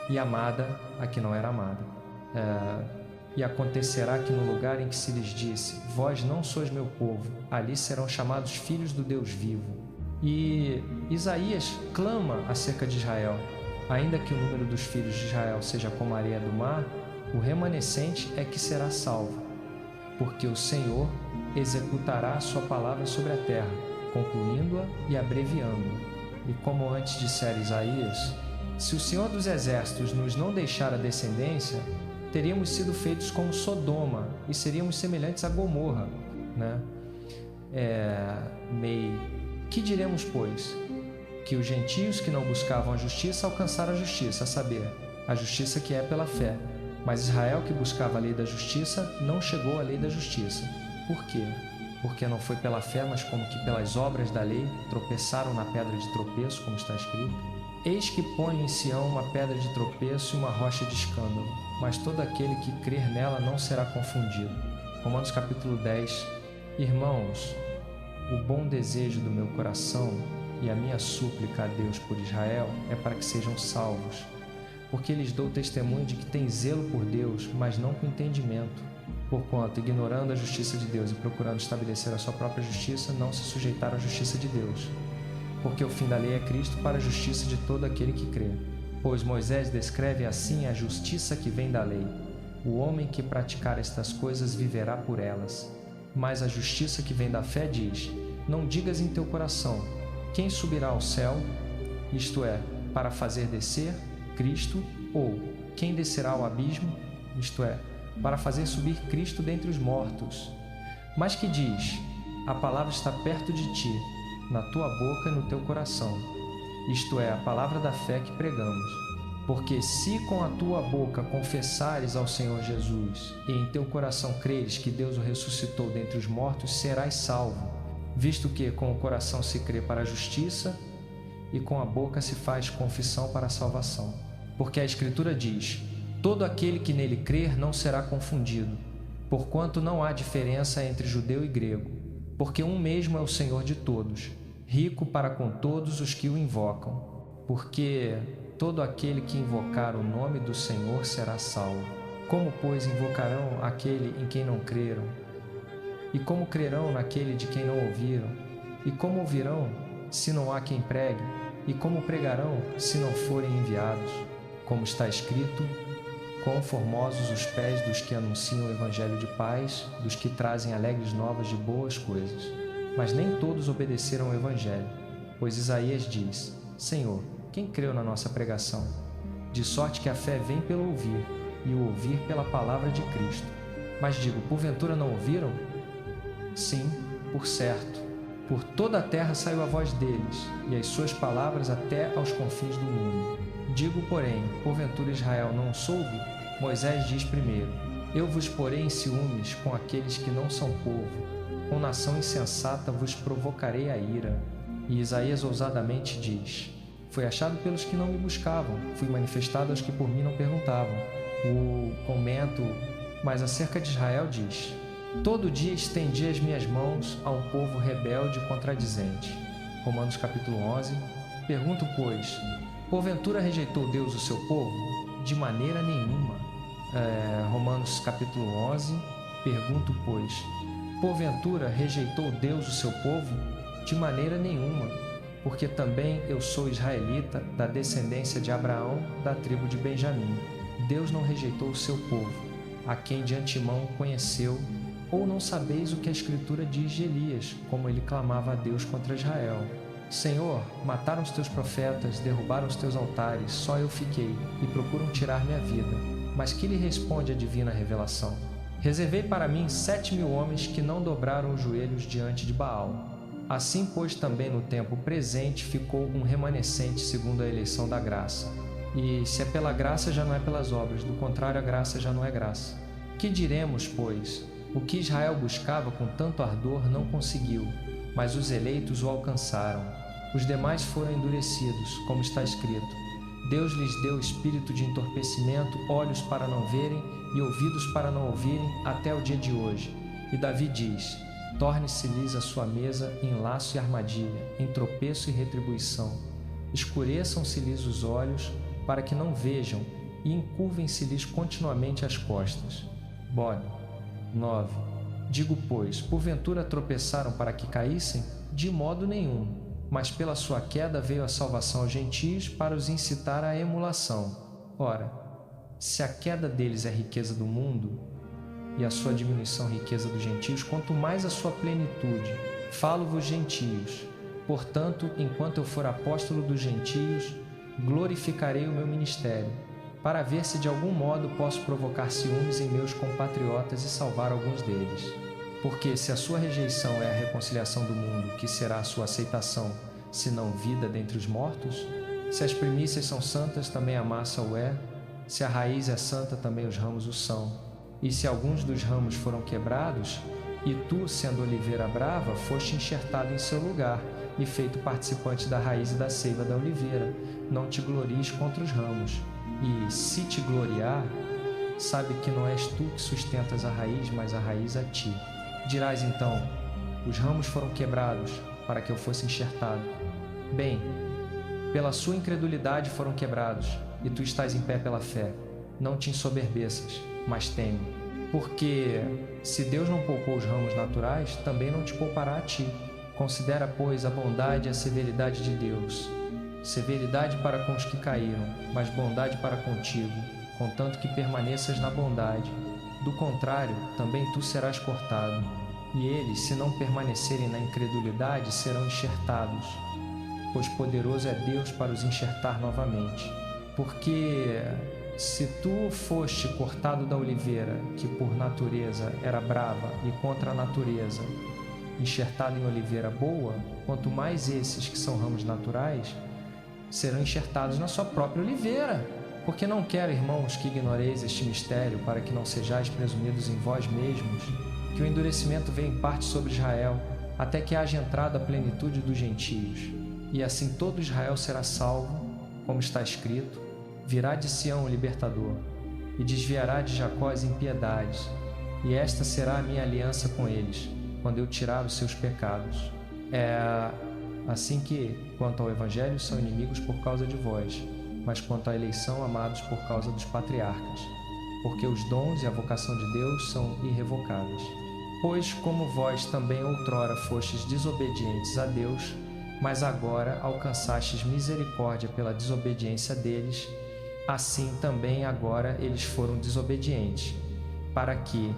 e amada a que não era amada. E acontecerá que no lugar em que se lhes disse: vós não sois meu povo, ali serão chamados filhos do Deus vivo. E Isaías clama acerca de Israel: ainda que o número dos filhos de Israel seja como a areia do mar, o remanescente é que será salvo, porque o Senhor executará a sua palavra sobre a terra, concluindo-a e abreviando-a. E como antes dissera Isaías: se o Senhor dos Exércitos nos não deixar a descendência, teríamos sido feitos como Sodoma e seríamos semelhantes a Gomorra, né? Que diremos, pois? Que os gentios que não buscavam a justiça alcançaram a justiça, a saber, a justiça que é pela fé. Mas Israel, que buscava a lei da justiça, não chegou à lei da justiça. Por quê? Porque não foi pela fé, mas como que pelas obras da lei, tropeçaram na pedra de tropeço, como está escrito. Eis que ponho em Sião uma pedra de tropeço e uma rocha de escândalo, mas todo aquele que crer nela não será confundido. Romanos capítulo 10. Irmãos, o bom desejo do meu coração e a minha súplica a Deus por Israel é para que sejam salvos, porque lhes dou testemunho de que têm zelo por Deus, mas não com entendimento, porquanto, ignorando a justiça de Deus e procurando estabelecer a sua própria justiça, não se sujeitaram à justiça de Deus. Porque o fim da lei é Cristo para a justiça de todo aquele que crê. Pois Moisés descreve assim a justiça que vem da lei: o homem que praticar estas coisas viverá por elas. Mas a justiça que vem da fé diz: não digas em teu coração: quem subirá ao céu, isto é, para fazer descer Cristo, ou quem descerá ao abismo, isto é, para fazer subir Cristo dentre os mortos. Mas que diz: a palavra está perto de ti, na tua boca e no teu coração, isto é, a palavra da fé que pregamos. Porque se com a tua boca confessares ao Senhor Jesus, e em teu coração creres que Deus o ressuscitou dentre os mortos, serás salvo, visto que com o coração se crê para a justiça, e com a boca se faz confissão para a salvação. Porque a Escritura diz: todo aquele que nele crer não será confundido, porquanto não há diferença entre judeu e grego, porque um mesmo é o Senhor de todos, rico para com todos os que o invocam. Porque todo aquele que invocar o nome do Senhor será salvo. Como, pois, invocarão aquele em quem não creram? E como crerão naquele de quem não ouviram? E como ouvirão, se não há quem pregue? E como pregarão, se não forem enviados? Como está escrito: quão formosos os pés dos que anunciam o evangelho de paz, dos que trazem alegres novas de boas coisas. Mas nem todos obedeceram ao evangelho, pois Isaías diz: Senhor, quem creu na nossa pregação? De sorte que a fé vem pelo ouvir, e o ouvir pela palavra de Cristo. Mas digo, porventura não ouviram? Sim, por certo. Por toda a terra saiu a voz deles, e as suas palavras até aos confins do mundo. Digo, porém, porventura Israel não soube? Moisés diz primeiro: eu vos porei em ciúmes com aqueles que não são povo, com nação insensata vos provocarei a ira. E Isaías ousadamente diz: fui achado pelos que não me buscavam, fui manifestado aos que por mim não perguntavam. O comento, mas acerca de Israel diz: todo dia estendi as minhas mãos a um povo rebelde e contradizente. Romanos capítulo 11. Pergunto, pois, porventura rejeitou Deus o seu povo? De maneira nenhuma. Romanos capítulo 11. Pergunto, pois, porventura rejeitou Deus o seu povo? De maneira nenhuma, porque também eu sou israelita, da descendência de Abraão, da tribo de Benjamim. Deus não rejeitou o seu povo, a quem de antemão conheceu. Ou não sabeis o que a Escritura diz de Elias, como ele clamava a Deus contra Israel: Senhor, mataram os teus profetas, derrubaram os teus altares, só eu fiquei, e procuram tirar minha vida. Mas que lhe responde a divina revelação? Reservei para mim 7.000 homens que não dobraram os joelhos diante de Baal. Assim, pois, também no tempo presente ficou um remanescente segundo a eleição da graça. E se é pela graça, já não é pelas obras, do contrário, a graça já não é graça. Que diremos, pois? O que Israel buscava com tanto ardor não conseguiu, mas os eleitos o alcançaram. Os demais foram endurecidos, como está escrito: Deus lhes deu espírito de entorpecimento, olhos para não verem e ouvidos para não ouvirem, até o dia de hoje. E Davi diz: torne-se-lhes a sua mesa em laço e armadilha, em tropeço e retribuição. Escureçam-se-lhes os olhos, para que não vejam, e encurvem-se-lhes continuamente as costas. Bode 9. Digo, pois, porventura tropeçaram para que caíssem? De modo nenhum, mas pela sua queda veio a salvação aos gentios para os incitar à emulação. Ora, se a queda deles é riqueza do mundo, e a sua diminuição riqueza dos gentios, quanto mais a sua plenitude. Falo-vos, gentios. Portanto, enquanto eu for apóstolo dos gentios, glorificarei o meu ministério, para ver se de algum modo posso provocar ciúmes em meus compatriotas e salvar alguns deles. Porque se a sua rejeição é a reconciliação do mundo, que será a sua aceitação, se não vida dentre os mortos? Se as primícias são santas, também a massa o é. Se a raiz é santa, também os ramos o são. E se alguns dos ramos foram quebrados, e tu, sendo oliveira brava, foste enxertado em seu lugar, e feito participante da raiz e da seiva da oliveira, não te glories contra os ramos. E, se te gloriar, sabe que não és tu que sustentas a raiz, mas a raiz a ti. Dirás então: os ramos foram quebrados, para que eu fosse enxertado. Bem, pela sua incredulidade foram quebrados, e tu estás em pé pela fé. Não te ensoberbeças, mas teme. Porque, se Deus não poupou os ramos naturais, também não te poupará a ti. Considera, pois, a bondade e a severidade de Deus. Severidade para com os que caíram, mas bondade para contigo, contanto que permaneças na bondade. Do contrário, também tu serás cortado. E eles, se não permanecerem na incredulidade, serão enxertados. Pois poderoso é Deus para os enxertar novamente. Porque, se tu foste cortado da oliveira, que por natureza era brava e contra a natureza, enxertado em oliveira boa, quanto mais esses que são ramos naturais serão enxertados na sua própria oliveira. Porque não quero, irmãos, que ignoreis este mistério, para que não sejais presumidos em vós mesmos, que o endurecimento veio em parte sobre Israel, até que haja entrado a plenitude dos gentios. E assim todo Israel será salvo, como está escrito: virá de Sião o libertador, e desviará de Jacó as impiedades, e esta será a minha aliança com eles, quando eu tirar os seus pecados. Assim que, quanto ao Evangelho, são inimigos por causa de vós, mas quanto à eleição, amados por causa dos patriarcas, porque os dons e a vocação de Deus são irrevocáveis. Pois, como vós também outrora fostes desobedientes a Deus, mas agora alcançastes misericórdia pela desobediência deles, assim também agora eles foram desobedientes, para que,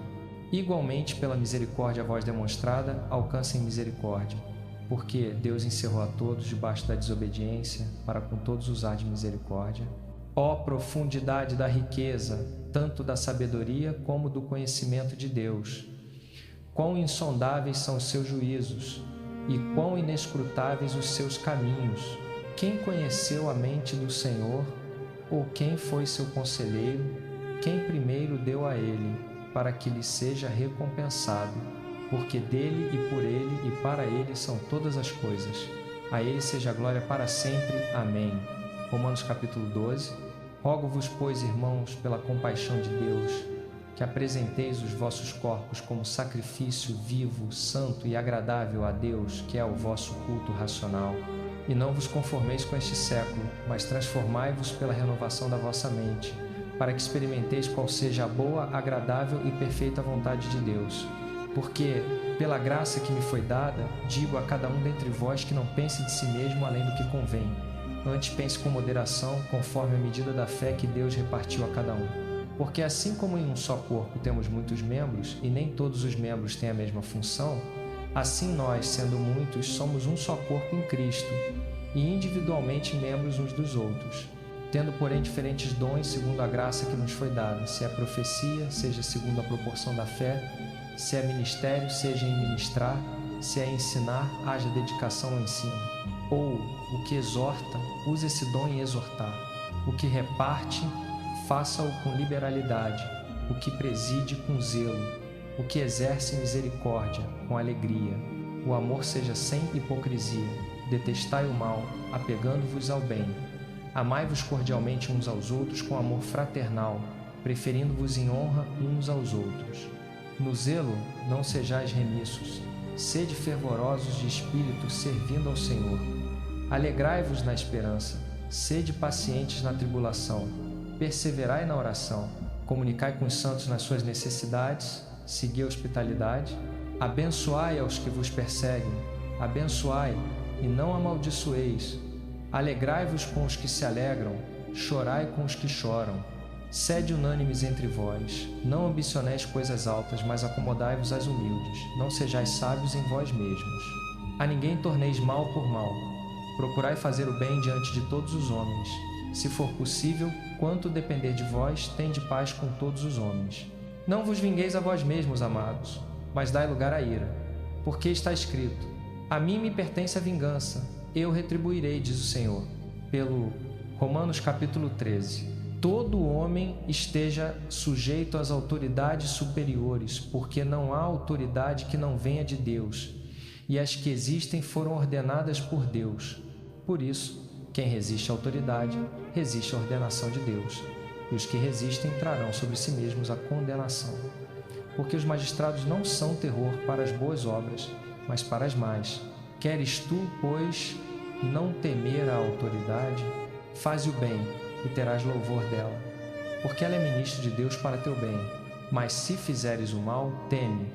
igualmente pela misericórdia a vós demonstrada, alcancem misericórdia. Porque Deus encerrou a todos debaixo da desobediência, para com todos usar de misericórdia. Ó profundidade da riqueza, tanto da sabedoria como do conhecimento de Deus! Quão insondáveis são os seus juízos, e quão inescrutáveis os seus caminhos! Quem conheceu a mente do Senhor? Ou quem foi seu conselheiro? Quem primeiro deu a ele, para que lhe seja recompensado? Porque dele e por ele e para ele são todas as coisas. A Ele seja a glória para sempre. Amém. Romanos capítulo 12. Rogo-vos, pois, irmãos, pela compaixão de Deus, que apresenteis os vossos corpos como sacrifício vivo, santo e agradável a Deus, que é o vosso culto racional. E não vos conformeis com este século, mas transformai-vos pela renovação da vossa mente, para que experimenteis qual seja a boa, agradável e perfeita vontade de Deus. Porque, pela graça que me foi dada, digo a cada um dentre vós que não pense de si mesmo além do que convém. Antes pense com moderação, conforme a medida da fé que Deus repartiu a cada um. Porque assim como em um só corpo temos muitos membros, e nem todos os membros têm a mesma função, assim nós, sendo muitos, somos um só corpo em Cristo, e individualmente membros uns dos outros. Tendo, porém, diferentes dons segundo a graça que nos foi dada, se é profecia, seja segundo a proporção da fé, se é ministério, seja em ministrar, se é ensinar, haja dedicação ao ensino. Ou, o que exorta, use esse dom em exortar. O que reparte, faça-o com liberalidade. O que preside, com zelo. O que exerce misericórdia, com alegria. O amor seja sem hipocrisia. Detestai o mal, apegando-vos ao bem. Amai-vos cordialmente uns aos outros com amor fraternal, preferindo-vos em honra uns aos outros. No zelo, não sejais remissos. Sede fervorosos de espírito, servindo ao Senhor. Alegrai-vos na esperança. Sede pacientes na tribulação. Perseverai na oração. Comunicai com os santos nas suas necessidades. Segui a hospitalidade. Abençoai aos que vos perseguem. Abençoai e não amaldiçoeis. Alegrai-vos com os que se alegram. Chorai com os que choram. Sede unânimes entre vós, não ambicioneis coisas altas, mas acomodai-vos às humildes, não sejais sábios em vós mesmos. A ninguém torneis mal por mal, procurai fazer o bem diante de todos os homens. Se for possível, quanto depender de vós, tende paz com todos os homens. Não vos vingueis a vós mesmos, amados, mas dai lugar à ira, porque está escrito: a mim me pertence a vingança, eu retribuirei, diz o Senhor. Pelo Romanos capítulo 13. Todo homem esteja sujeito às autoridades superiores, porque não há autoridade que não venha de Deus, e as que existem foram ordenadas por Deus. Por isso, quem resiste à autoridade, resiste à ordenação de Deus, e os que resistem trarão sobre si mesmos a condenação. Porque os magistrados não são terror para as boas obras, mas para as más. Queres tu, pois, não temer a autoridade? Faze o bem, e terás louvor dela, porque ela é ministro de Deus para teu bem. Mas se fizeres o mal, teme,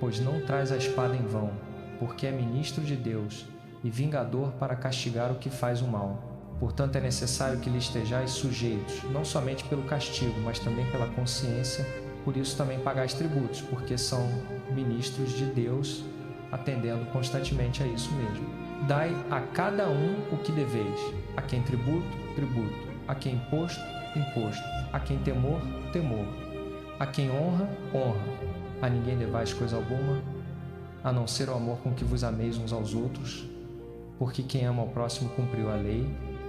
pois não traz a espada em vão, porque é ministro de Deus e vingador para castigar o que faz o mal. Portanto, é necessário que lhe estejais sujeitos, não somente pelo castigo, mas também pela consciência. Por isso também pagais tributos, porque são ministros de Deus, atendendo constantemente a isso mesmo. Dai a cada um o que deveis, a quem tributo, tributo, a quem imposto, imposto, a quem temor, temor, a quem honra, honra. A ninguém devais coisa alguma, a não ser o amor com que vos ameis uns aos outros, porque quem ama ao próximo cumpriu a lei.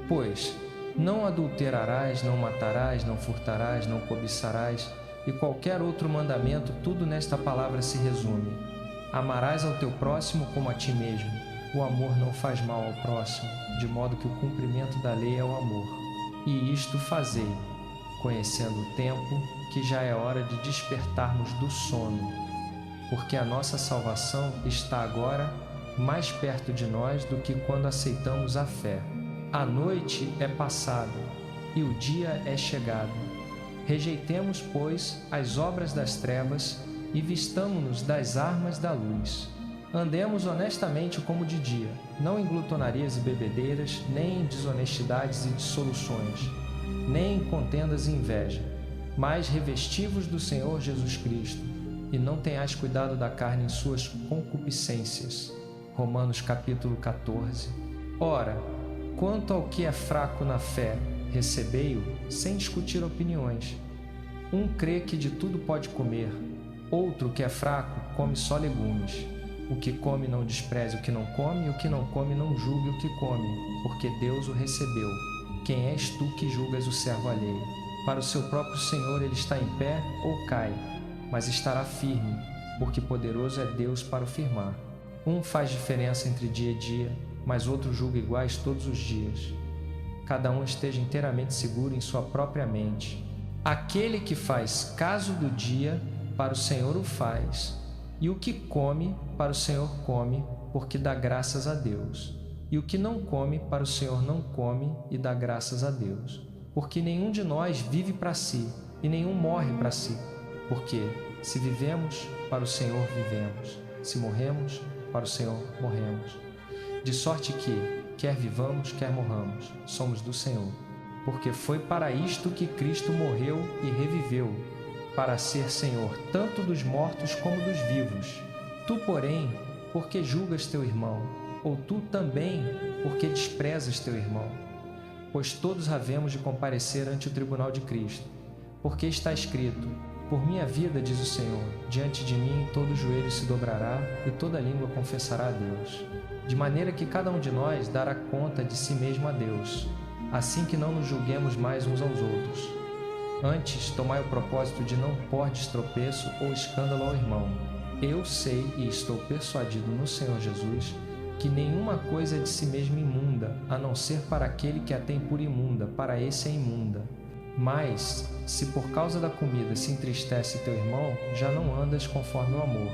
Pois, não adulterarás, não matarás, não furtarás, não cobiçarás, e qualquer outro mandamento, tudo nesta palavra se resume: amarás ao teu próximo como a ti mesmo. O amor não faz mal ao próximo, de modo que o cumprimento da lei é o amor. E isto fazei, conhecendo o tempo, que já é hora de despertarmos do sono, porque a nossa salvação está agora mais perto de nós do que quando aceitamos a fé. A noite é passada e o dia é chegado. Rejeitemos, pois, as obras das trevas e vistamo-nos das armas da luz. Andemos honestamente como de dia, não em glutonarias e bebedeiras, nem em desonestidades e dissoluções, nem em contendas e inveja, mas revesti-vos do Senhor Jesus Cristo, e não tenhais cuidado da carne em suas concupiscências. Romanos capítulo 14. Ora, quanto ao que é fraco na fé, recebei-o sem discutir opiniões. Um crê que de tudo pode comer, outro que é fraco come só legumes. O que come não despreze o que não come, e o que não come não julgue o que come, porque Deus o recebeu. Quem és tu que julgas o servo alheio? Para o seu próprio Senhor ele está em pé ou cai, mas estará firme, porque poderoso é Deus para o firmar. Um faz diferença entre dia e dia, mas outro julga iguais todos os dias. Cada um esteja inteiramente seguro em sua própria mente. Aquele que faz caso do dia, para o Senhor o faz, e o que come, para o Senhor come, porque dá graças a Deus. E o que não come, para o Senhor não come, e dá graças a Deus. Porque nenhum de nós vive para si, e nenhum morre para si. Porque, se vivemos, para o Senhor vivemos. Se morremos, para o Senhor morremos. De sorte que, quer vivamos, quer morramos, somos do Senhor. Porque foi para isto que Cristo morreu e reviveu, para ser Senhor tanto dos mortos como dos vivos. Tu, porém, porque julgas teu irmão? Ou tu também, porque desprezas teu irmão? Pois todos havemos de comparecer ante o tribunal de Cristo. Porque está escrito: por minha vida, diz o Senhor, diante de mim todo joelho se dobrará e toda língua confessará a Deus. De maneira que cada um de nós dará conta de si mesmo a Deus, assim que não nos julguemos mais uns aos outros. Antes, tomai o propósito de não pôr de tropeço ou escândalo ao irmão. Eu sei e estou persuadido no Senhor Jesus que nenhuma coisa é de si mesma imunda, a não ser para aquele que a tem por imunda, para esse é imunda. Mas, se por causa da comida se entristece teu irmão, já não andas conforme o amor.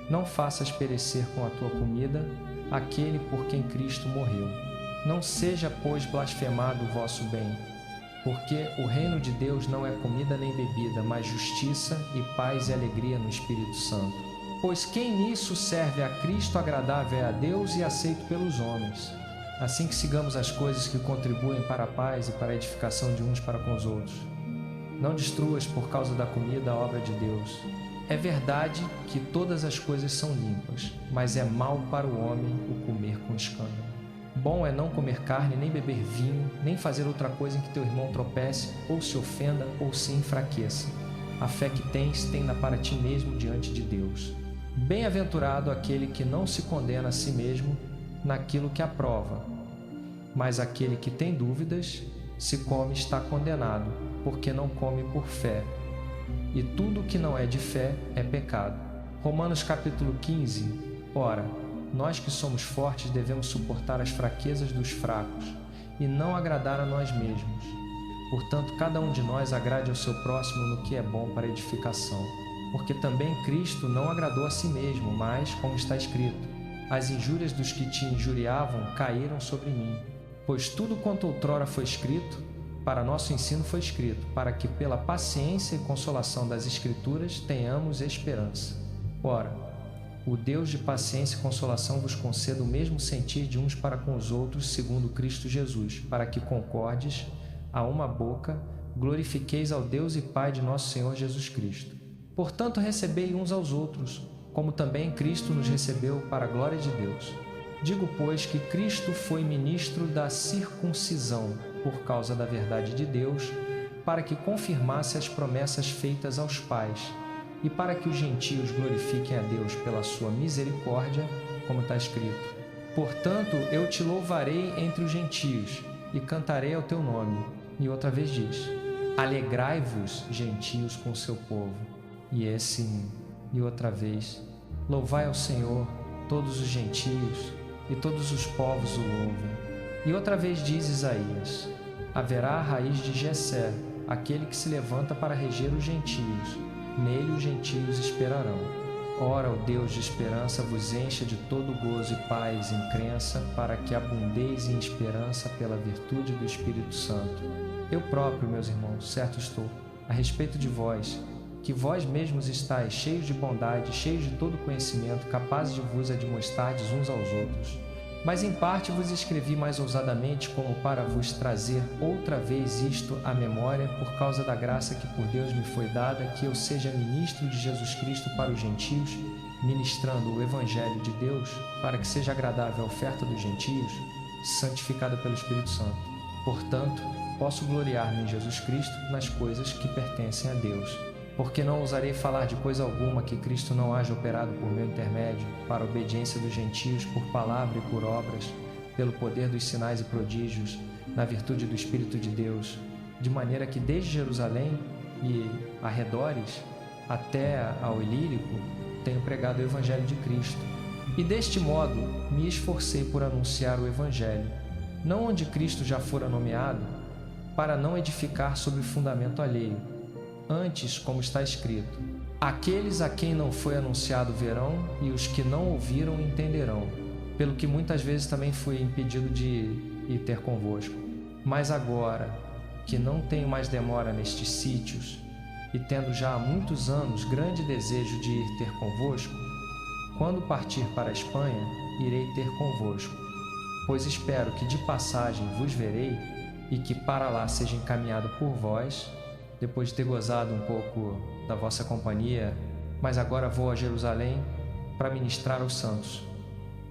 Não faças perecer com a tua comida aquele por quem Cristo morreu. Não seja, pois, blasfemado o vosso bem, porque o reino de Deus não é comida nem bebida, mas justiça e paz e alegria no Espírito Santo. Pois quem nisso serve a Cristo agradável é a Deus e aceito pelos homens. Assim que sigamos as coisas que contribuem para a paz e para a edificação de uns para com os outros. Não destruas por causa da comida a obra de Deus. É verdade que todas as coisas são limpas, mas é mal para o homem o comer com escândalo. Bom é não comer carne, nem beber vinho, nem fazer outra coisa em que teu irmão tropece, ou se ofenda, ou se enfraqueça. A fé que tens, tem-na para ti mesmo diante de Deus. Bem-aventurado aquele que não se condena a si mesmo naquilo que aprova. Mas aquele que tem dúvidas, se come está condenado, porque não come por fé. E tudo que não é de fé é pecado. Romanos capítulo 15. Ora, nós que somos fortes devemos suportar as fraquezas dos fracos e não agradar a nós mesmos. Portanto, cada um de nós agrade ao seu próximo no que é bom para edificação. Porque também Cristo não agradou a si mesmo, mas, como está escrito, as injúrias dos que te injuriavam caíram sobre mim. Pois tudo quanto outrora foi escrito, para nosso ensino foi escrito, para que pela paciência e consolação das Escrituras tenhamos esperança. Ora, o Deus de paciência e consolação vos conceda o mesmo sentir de uns para com os outros, segundo Cristo Jesus, para que concordes, a uma boca, glorifiqueis ao Deus e Pai de nosso Senhor Jesus Cristo. Portanto, recebei uns aos outros, como também Cristo nos recebeu para a glória de Deus. Digo, pois, que Cristo foi ministro da circuncisão por causa da verdade de Deus, para que confirmasse as promessas feitas aos pais, e para que os gentios glorifiquem a Deus pela sua misericórdia, como está escrito. Portanto, eu te louvarei entre os gentios, e cantarei ao teu nome. E outra vez diz: alegrai-vos, gentios, com o seu povo. E outra vez: louvai ao Senhor, todos os gentios, e todos os povos o louvem. E outra vez diz Isaías: haverá a raiz de Jessé, aquele que se levanta para reger os gentios. Nele os gentios esperarão. Ora, o Deus de esperança vos encha de todo gozo e paz em crença, para que abundeis em esperança pela virtude do Espírito Santo. Eu próprio, meus irmãos, certo estou, a respeito de vós, que vós mesmos estáis cheios de bondade, cheios de todo conhecimento, capazes de vos admoestardes uns aos outros. Mas em parte vos escrevi mais ousadamente, como para vos trazer outra vez isto à memória, por causa da graça que por Deus me foi dada, que eu seja ministro de Jesus Cristo para os gentios, ministrando o Evangelho de Deus, para que seja agradável a oferta dos gentios, santificada pelo Espírito Santo. Portanto, posso gloriar-me em Jesus Cristo nas coisas que pertencem a Deus. Porque não ousarei falar de coisa alguma que Cristo não haja operado por meu intermédio, para a obediência dos gentios, por palavra e por obras, pelo poder dos sinais e prodígios, na virtude do Espírito de Deus, de maneira que desde Jerusalém e arredores até ao Ilírico tenho pregado o Evangelho de Cristo, E deste modo me esforcei por anunciar o Evangelho, não onde Cristo já fora nomeado, para não edificar sobre fundamento alheio. Antes, como está escrito: aqueles a quem não foi anunciado verão, e os que não ouviram entenderão. Pelo que muitas vezes também fui impedido de ir ter convosco. Mas agora, que não tenho mais demora nestes sítios, e tendo já há muitos anos grande desejo de ir ter convosco, quando partir para a Espanha, irei ter convosco, pois espero que de passagem vos verei e que para lá seja encaminhado por vós, depois de ter gozado um pouco da vossa companhia, mas agora vou a Jerusalém para ministrar aos santos,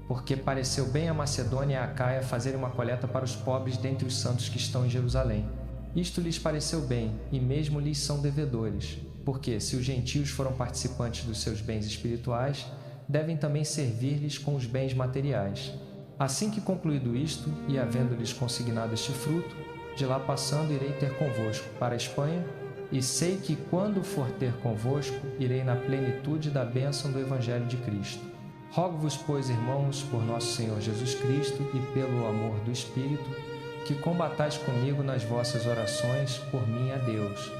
porque pareceu bem a Macedônia e a Acaia fazerem uma coleta para os pobres dentre os santos que estão em Jerusalém. Isto lhes pareceu bem, e mesmo lhes são devedores, porque se os gentios foram participantes dos seus bens espirituais, devem também servir-lhes com os bens materiais. Assim que concluído isto, e havendo-lhes consignado este fruto, de lá passando irei ter convosco para a Espanha, e sei que quando for ter convosco, irei na plenitude da bênção do Evangelho de Cristo. Rogo-vos, pois, irmãos, por nosso Senhor Jesus Cristo e pelo amor do Espírito, que combatais comigo nas vossas orações por mim a Deus,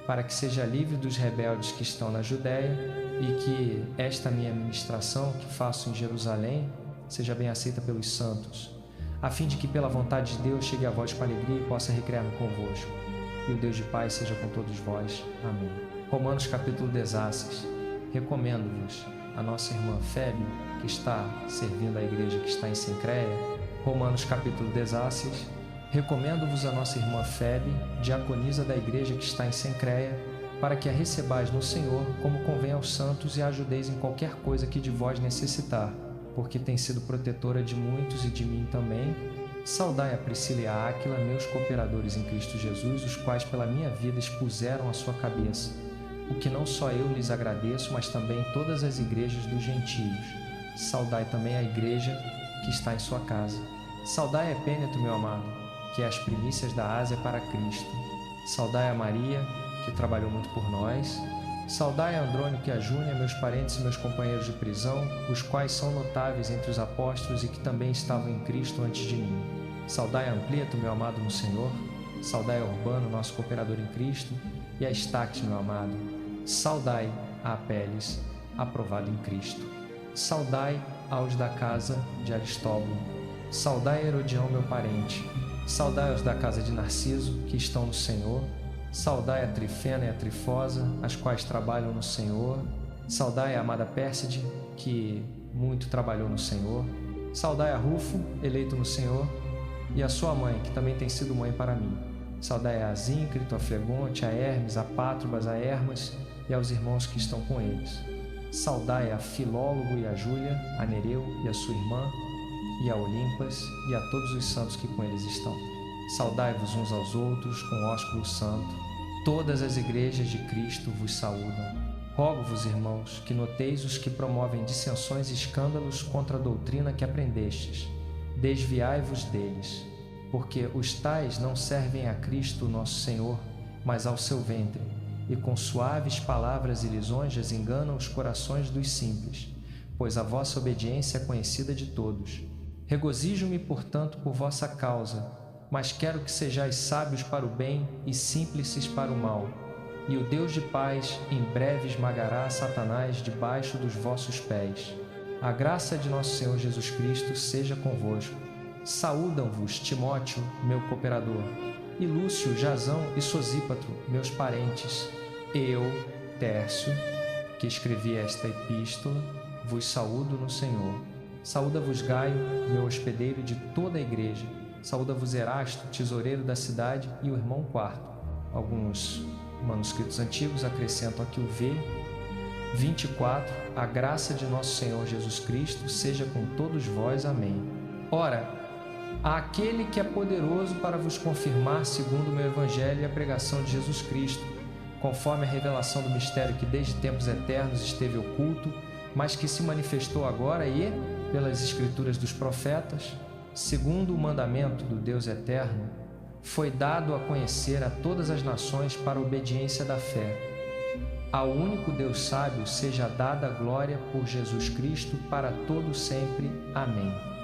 para que seja livre dos rebeldes que estão na Judéia, e que esta minha ministração que faço em Jerusalém seja bem aceita pelos santos, a fim de que pela vontade de Deus chegue a vós com alegria e possa recrear-me convosco. E o Deus de paz seja com todos vós. Amém. Romanos capítulo 16. Recomendo-vos a nossa irmã Febe, que está servindo a igreja que está em Cencreia. Romanos capítulo 16. Recomendo-vos a nossa irmã Febe, diaconisa da igreja que está em Cencreia, para que a recebais no Senhor como convém aos santos e a ajudeis em qualquer coisa que de vós necessitar, porque tem sido protetora de muitos e de mim também. Saudai a Priscila e a Áquila, meus cooperadores em Cristo Jesus, os quais pela minha vida expuseram a sua cabeça, o que não só eu lhes agradeço, mas também todas as igrejas dos gentios. Saudai também a igreja que está em sua casa. Saudai a Epêneto, meu amado, que é as primícias da Ásia para Cristo. Saudai a Maria, que trabalhou muito por nós. Saudai a Andrônico e a Júnia, meus parentes e meus companheiros de prisão, os quais são notáveis entre os apóstolos e que também estavam em Cristo antes de mim. Saudai a Amplieto, meu amado no Senhor. Saudai a Urbano, nosso cooperador em Cristo, e a Estaques, meu amado. Saudai a Apeles, aprovado em Cristo. Saudai aos da casa de Aristóbulo. Saudai a Herodião, meu parente. Saudai aos da casa de Narciso, que estão no Senhor. Saudai a Trifena e a Trifosa, as quais trabalham no Senhor. Saudai a amada Pérside, que muito trabalhou no Senhor. Saudai a Rufo, eleito no Senhor, e a sua mãe, que também tem sido mãe para mim. Saudai a Asíncrito, a Flegonte, a Hermes, a Pátrobas, a Hermas e aos irmãos que estão com eles. Saudai a Filólogo e a Júlia, a Nereu e a sua irmã, e a Olimpas e a todos os santos que com eles estão. Saudai-vos uns aos outros com ósculo santo. Todas as igrejas de Cristo vos saúdam. Rogo-vos, irmãos, que noteis os que promovem dissensões e escândalos contra a doutrina que aprendestes. Desviai-vos deles, porque os tais não servem a Cristo nosso Senhor, mas ao seu ventre, e com suaves palavras e lisonjas enganam os corações dos simples, pois a vossa obediência é conhecida de todos. Regozijo-me, portanto, por vossa causa, mas quero que sejais sábios para o bem e simples para o mal. E o Deus de paz em breve esmagará Satanás debaixo dos vossos pés. A graça de nosso Senhor Jesus Cristo seja convosco. Saúdam-vos Timóteo, meu cooperador, e Lúcio, Jasão e Sosípatro, meus parentes. Eu, Tércio, que escrevi esta epístola, vos saúdo no Senhor. Saúda-vos Gaio, meu hospedeiro de toda a igreja. Saúda-vos Erasto, tesoureiro da cidade, e o irmão Quarto. Alguns manuscritos antigos acrescentam aqui o V. 24. A graça de nosso Senhor Jesus Cristo seja com todos vós. Amém. Ora, àquele que é poderoso para vos confirmar segundo o meu evangelho e a pregação de Jesus Cristo, conforme a revelação do mistério que desde tempos eternos esteve oculto, mas que se manifestou agora e, pelas escrituras dos profetas, segundo o mandamento do Deus eterno, foi dado a conhecer a todas as nações para a obediência da fé, Ao único Deus sábio seja dada a glória por Jesus Cristo para todo sempre. Amém.